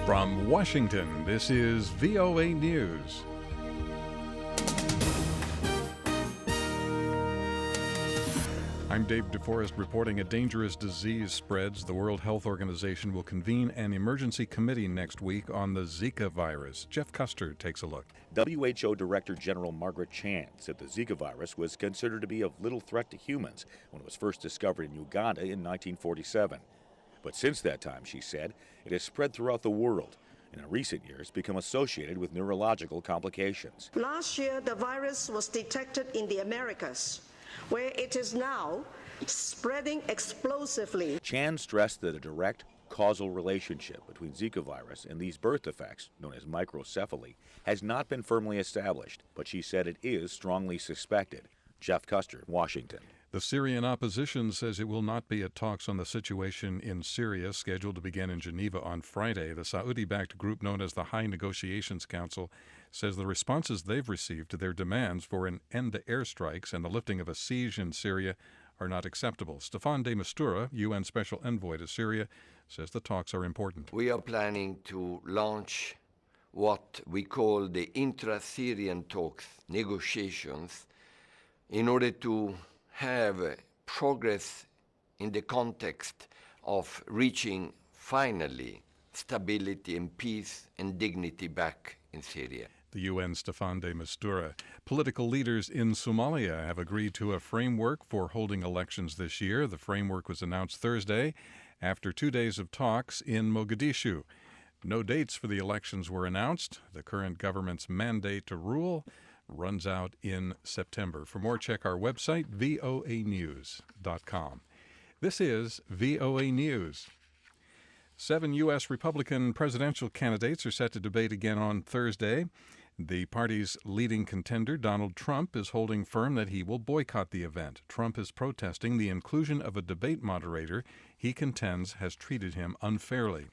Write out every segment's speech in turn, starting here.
From Washington, this is VOA News. I'm David DeForest reporting a dangerous disease spreads. The World Health Organization will convene an emergency committee next week on the Zika virus. Jeff Custer takes a look. WHO Director-General Margaret Chan said the Zika virus was considered to be of little threat to humans when it was first discovered in Uganda in 1947. But since that time, she said, it has spread throughout the world and in recent years become associated with neurological complications. Last year, the virus was detected in the Americas, where it is now spreading explosively. Chan stressed that a direct causal relationship between Zika virus and these birth defects, known as microcephaly, has not been firmly established, but she said it is strongly suspected. Jeff Custer, Washington. The Syrian opposition says it will not be at talks on the situation in Syria, scheduled to begin in Geneva on Friday. The Saudi-backed group known as the High Negotiations Council says the responses they've received to their demands for an end to airstrikes and the lifting of a siege in Syria are not acceptable. Staffan de Mistura, UN Special Envoy to Syria, says the talks are important. We are planning to launch what we call the intra-Syrian talks, negotiations, in order to have progress in the context of reaching, finally, stability and peace and dignity back in Syria. The UN Staffan de Mistura. Political leaders in Somalia have agreed to a framework for holding elections this year. The framework was announced Thursday after 2 days of talks in Mogadishu. No dates for the elections were announced. The current government's mandate to rule runs out in September. For more, check our website, voanews.com. This is VOA News. 7 U.S. Republican presidential candidates are set to debate again on Thursday. The party's leading contender, Donald Trump, is holding firm that he will boycott the event. Trump is protesting the inclusion of a debate moderator he contends has treated him unfairly.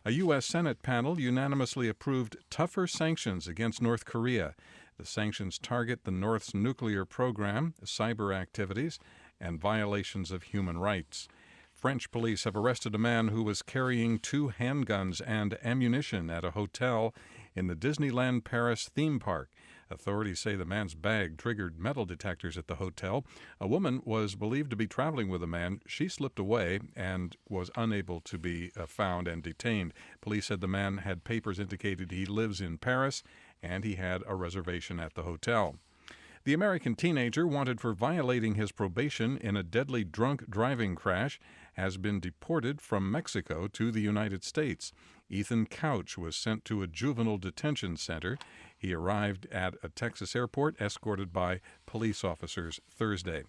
A U.S. Senate panel unanimously approved tougher sanctions against North Korea. The sanctions target the North's nuclear program, cyber activities, and violations of human rights. French police have arrested a man who was carrying 2 handguns and ammunition at a hotel in the Disneyland Paris theme park. Authorities say the man's bag triggered metal detectors at the hotel. A woman was believed to be traveling with a man. She slipped away and was unable to be found and detained. Police said the man had papers indicated he lives in Paris and he had a reservation at the hotel. The American teenager wanted for violating his probation in a deadly drunk driving crash has been deported from Mexico to the United States. Ethan Couch was sent to a juvenile detention center. He arrived at a Texas airport escorted by police officers Thursday.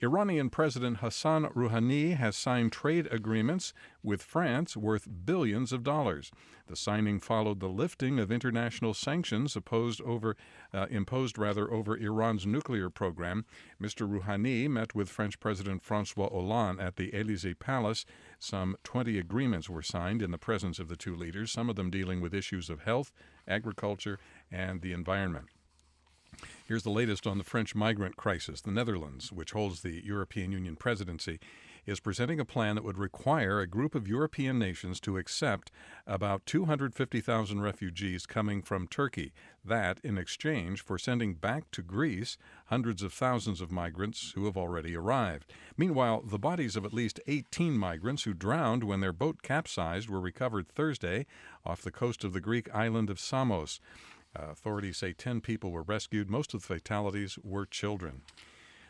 Iranian President Hassan Rouhani has signed trade agreements with France worth billions of dollars. The signing followed the lifting of international sanctions imposed over Iran's nuclear program. Mr. Rouhani met with French President François Hollande at the Élysée Palace. Some 20 agreements were signed in the presence of the two leaders, some of them dealing with issues of health, agriculture, and the environment. Here's the latest on the French migrant crisis. The Netherlands, which holds the European Union presidency, is presenting a plan that would require a group of European nations to accept about 250,000 refugees coming from Turkey. That in exchange for sending back to Greece hundreds of thousands of migrants who have already arrived. Meanwhile, the bodies of at least 18 migrants who drowned when their boat capsized were recovered Thursday off the coast of the Greek island of Samos. Authorities say 10 people were rescued. Most of the fatalities were children.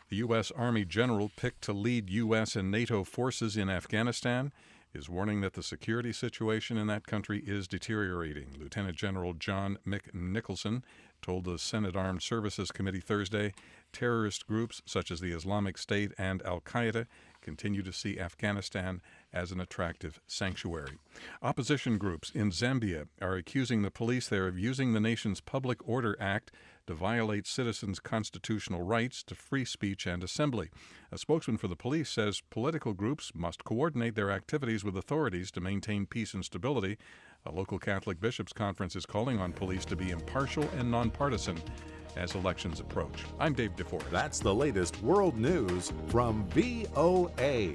The U.S. Army general picked to lead U.S. and NATO forces in Afghanistan is warning that the security situation in that country is deteriorating. Lieutenant General John McNicholson told the Senate Armed Services Committee Thursday terrorist groups such as the Islamic State and al-Qaeda continue to see Afghanistan as an attractive sanctuary. Opposition groups in Zambia are accusing the police there of using the nation's Public Order Act to violate citizens' constitutional rights to free speech and assembly. A spokesman for the police says political groups must coordinate their activities with authorities to maintain peace and stability. A local Catholic bishops' conference is calling on police to be impartial and nonpartisan as elections approach. I'm Dave DeForest. That's the latest world news from VOA.